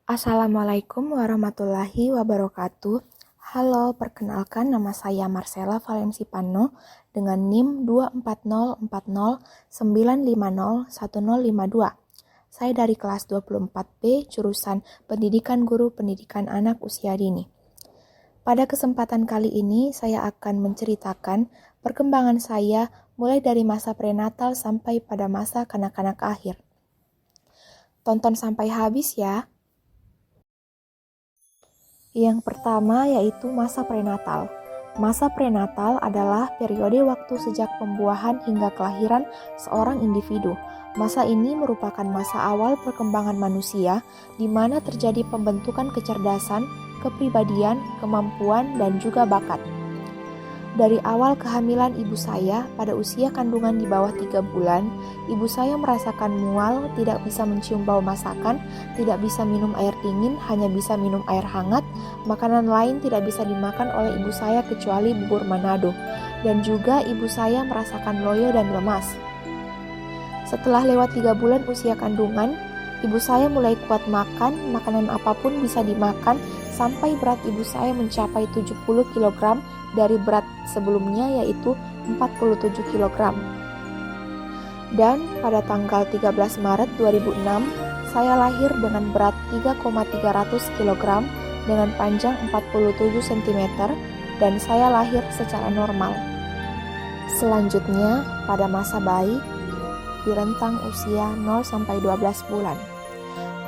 Assalamualaikum warahmatullahi wabarakatuh. Halo, perkenalkan nama saya Marcella Valensi Pano dengan NIM 24040950152. Saya dari kelas 24B jurusan Pendidikan Guru Pendidikan Anak Usia Dini. Pada kesempatan kali ini saya akan menceritakan perkembangan saya mulai dari masa prenatal sampai pada masa kanak-kanak akhir. Tonton sampai habis ya. Yang pertama yaitu masa prenatal. Masa prenatal adalah periode waktu sejak pembuahan hingga kelahiran seorang individu. Masa ini merupakan masa awal perkembangan manusia, di mana terjadi pembentukan kecerdasan, kepribadian, kemampuan, dan juga bakat. Dari awal kehamilan ibu saya, pada usia kandungan di bawah 3 bulan, ibu saya merasakan mual, tidak bisa mencium bau masakan, tidak bisa minum air dingin, hanya bisa minum air hangat. Makanan lain tidak bisa dimakan oleh ibu saya kecuali bubur Manado. Dan juga ibu saya merasakan loyo dan lemas. Setelah lewat 3 bulan usia kandungan, ibu saya mulai kuat makan, makanan apapun bisa dimakan, sampai berat ibu saya mencapai 70 kg dari berat sebelumnya yaitu 47 kg. Dan pada tanggal 13 Maret 2006, saya lahir dengan berat 3,300 kg dengan panjang 47 cm dan saya lahir secara normal. Selanjutnya, pada masa bayi, di rentang usia 0-12 bulan.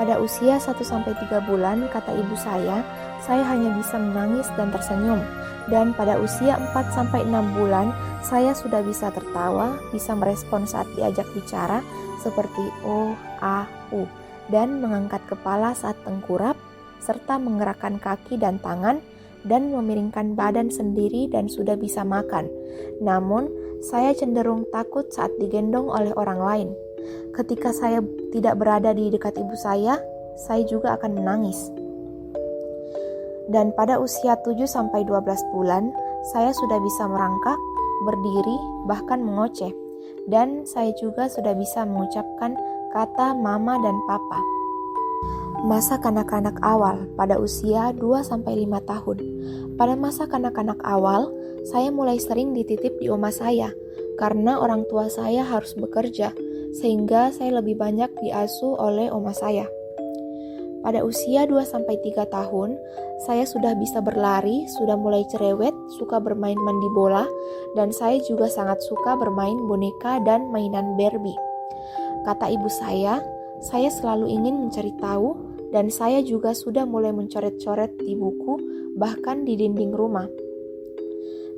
Pada usia 1-3 bulan, kata ibu saya hanya bisa menangis dan tersenyum. Dan pada usia 4-6 bulan, saya sudah bisa tertawa, bisa merespon saat diajak bicara seperti O, A, U, dan mengangkat kepala saat tengkurap, serta menggerakkan kaki dan tangan, dan memiringkan badan sendiri dan sudah bisa makan. Namun, saya cenderung takut saat digendong oleh orang lain. Ketika saya tidak berada di dekat ibu saya juga akan menangis. Dan pada usia 7-12 bulan, saya sudah bisa merangkak, berdiri, bahkan mengoceh. Dan saya juga sudah bisa mengucapkan kata mama dan papa. Masa kanak-kanak awal pada usia 2-5 tahun. Pada masa kanak-kanak awal, saya mulai sering dititip di oma saya karena orang tua saya harus bekerja, sehingga saya lebih banyak diasuh oleh oma saya. Pada usia 2-3 tahun, saya sudah bisa berlari, sudah mulai cerewet, suka bermain mandi bola, dan saya juga sangat suka bermain boneka dan mainan Barbie. Kata ibu saya selalu ingin mencari tahu, dan saya juga sudah mulai mencoret-coret di buku, bahkan di dinding rumah.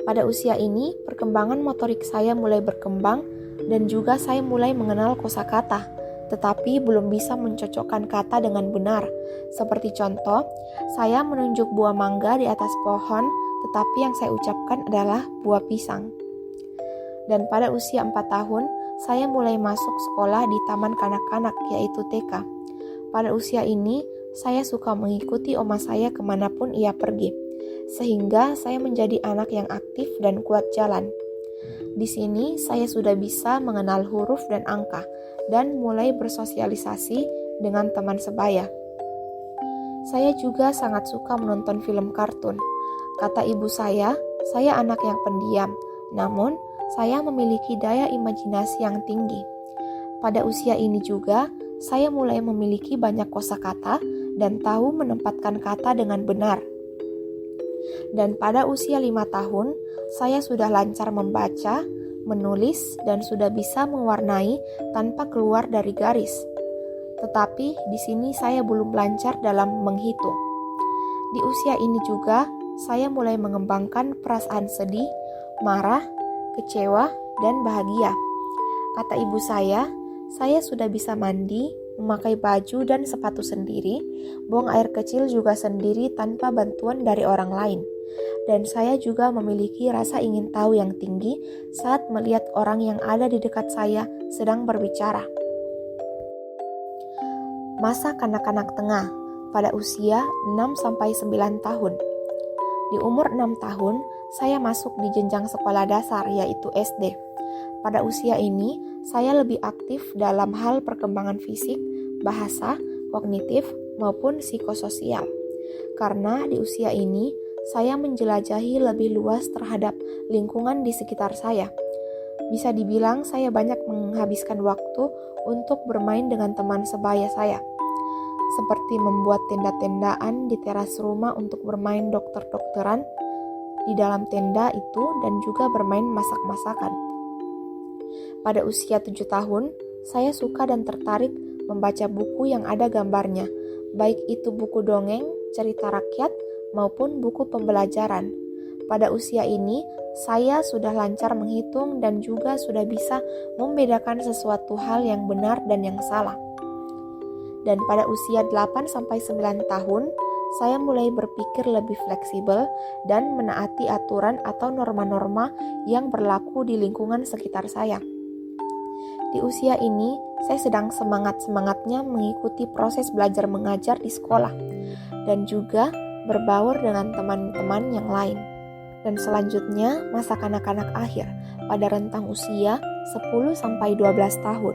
Pada usia ini, perkembangan motorik saya mulai berkembang, dan juga saya mulai mengenal kosakata. Tetapi belum bisa mencocokkan kata dengan benar. Seperti contoh, saya menunjuk buah mangga di atas pohon, tetapi yang saya ucapkan adalah buah pisang. Dan pada usia 4 tahun, saya mulai masuk sekolah di taman kanak-kanak, yaitu TK. Pada usia ini, saya suka mengikuti oma saya kemanapun ia pergi, sehingga saya menjadi anak yang aktif dan kuat jalan. Di sini, saya sudah bisa mengenal huruf dan angka, dan mulai bersosialisasi dengan teman sebaya. Saya juga sangat suka menonton film kartun. Kata ibu saya anak yang pendiam, namun saya memiliki daya imajinasi yang tinggi. Pada usia ini juga, saya mulai memiliki banyak kosakata dan tahu menempatkan kata dengan benar. Dan pada usia 5 tahun, saya sudah lancar membaca, menulis, dan sudah bisa mewarnai tanpa keluar dari garis. Tetapi di sini saya belum lancar dalam menghitung. Di usia ini juga, saya mulai mengembangkan perasaan sedih, marah, kecewa, dan bahagia. Kata ibu saya sudah bisa mandi, memakai baju dan sepatu sendiri, buang air kecil juga sendiri tanpa bantuan dari orang lain. Dan saya juga memiliki rasa ingin tahu yang tinggi saat melihat orang yang ada di dekat saya sedang berbicara. Masa kanak-kanak tengah pada usia 6-9 tahun. Di umur 6 tahun, saya masuk di jenjang sekolah dasar yaitu SD. Pada usia ini, saya lebih aktif dalam hal perkembangan fisik, bahasa, kognitif, maupun psikososial. Karena di usia ini, saya menjelajahi lebih luas terhadap lingkungan di sekitar saya. Bisa dibilang saya banyak menghabiskan waktu untuk bermain dengan teman sebaya saya. Seperti membuat tenda-tendaan di teras rumah untuk bermain dokter-dokteran di dalam tenda itu dan juga bermain masak-masakan. Pada usia 7 tahun, saya suka dan tertarik membaca buku yang ada gambarnya, baik itu buku dongeng, cerita rakyat, maupun buku pembelajaran. Pada usia ini, saya sudah lancar menghitung dan juga sudah bisa membedakan sesuatu hal yang benar dan yang salah. Dan pada usia 8-9 tahun, saya mulai berpikir lebih fleksibel dan menaati aturan atau norma-norma yang berlaku di lingkungan sekitar saya. Di usia ini, saya sedang semangat-semangatnya mengikuti proses belajar mengajar di sekolah dan juga berbaur dengan teman-teman yang lain. Dan selanjutnya, masa kanak-kanak akhir pada rentang usia 10-12 tahun.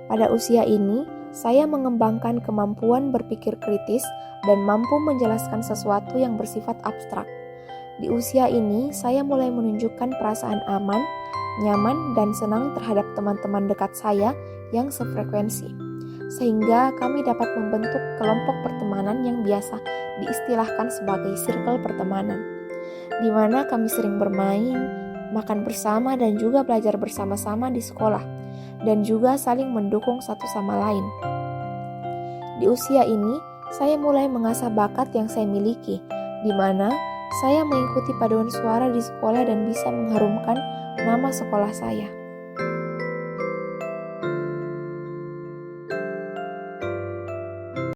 Pada usia ini, saya mengembangkan kemampuan berpikir kritis dan mampu menjelaskan sesuatu yang bersifat abstrak. Di usia ini, saya mulai menunjukkan perasaan aman, nyaman, dan senang terhadap teman-teman dekat saya yang sefrekuensi, sehingga kami dapat membentuk kelompok pertemanan yang biasa diistilahkan sebagai circle pertemanan, di mana kami sering bermain, makan bersama, dan juga belajar bersama-sama di sekolah, dan juga saling mendukung satu sama lain. Di usia ini, saya mulai mengasah bakat yang saya miliki, di mana saya mengikuti paduan suara di sekolah dan bisa mengharumkan nama sekolah saya.